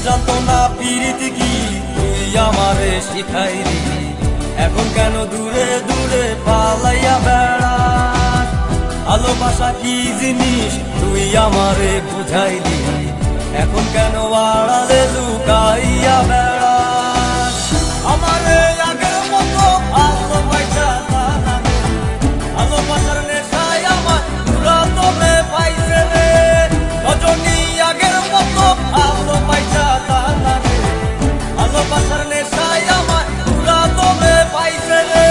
যন্ত্রণা প্রীতি কি তুই আমারে শিখাইলি, এখন কেন দূরে দূরে পালাইয়া বেড়াস। ভালোবাসা কি জিনিস তুই আমারে বুঝাইলি, এখন কেন আড়ালে লুকাইয়া বেড়াস। আমারে আগের মতো ভালোবাসা জানা রে, ভালোবাসার নেশায় আমার পুরা তোরে পাইছে রে। রজনী আগের মতো ভালোবাসা জানা রে, ভালোবাসার নেশায় আমার পুরা তোরে পাইছে রে।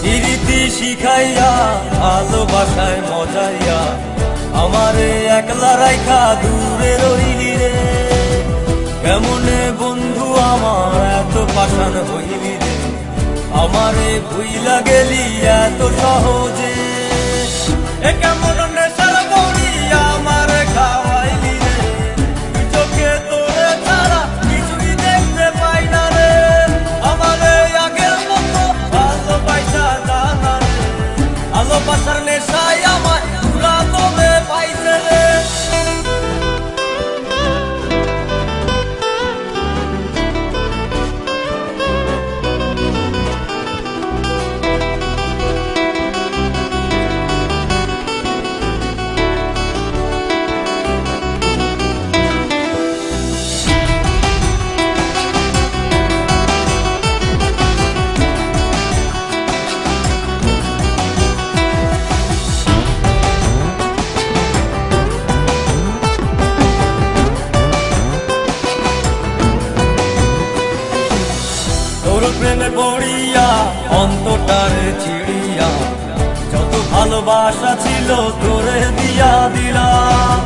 প্রীতি শিখাইয়া ভালোবাসায় মজাইয়া আমারে একলা রাইখা দূরে রইলি রে। কেমনে বন্ধু আমার এত পাষাণ হইলি রে, আমারে ভুইলা গেলি এত সহজে। এ কেমন নেশার বড়ি আমারে খাওয়াইলি রে, তুই চোখে তোরে ছাড়া কিছুই দেখতে পাই না রে। আমারে আগের মতো ভালোবাসা জানা রে, ভালোবাসার নেশায় আমার পুরা তোরে পাইছে রে। তোর প্রেমে পড়িয়া অন্তটারে চিড়িয়া যত ভালোবাসা ছিল তোরে দিয়া দিলাম।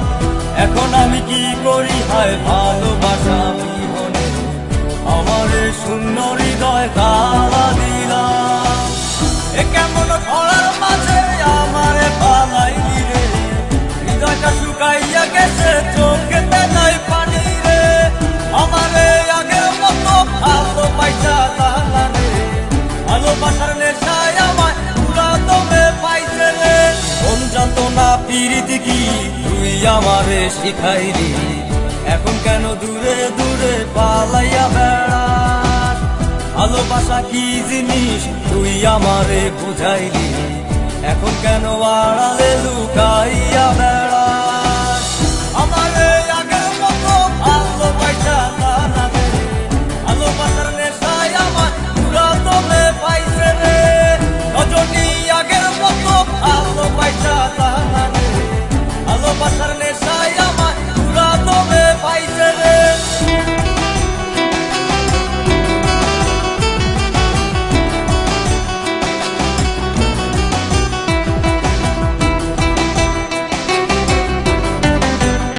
এখন আমি কি করি হায় ভালোবাসা বিহনে, আমারে শূন্য হৃদয় তালা দিলাম। এ কেমন খরার মাঝে আমারে পালাইলি রে, হৃদয়টা শুকাইয়া গেছে চোখেতে নাই পানি রে। আমারে আগের মতো ভালোবাসা জানা রে, ভালোবাসার নেশায় আমার পুরা তোরে পাইছে রে। কোন যন্ত্রণা প্রীতি কি তুই আমারে শিখাইলি, এখন কেন দূরে দূরে পালাইয়া বেড়াস। ভালোবাসা কি জিনিস তুই আমারে বুঝাইলি, এখন কেন আড়ালে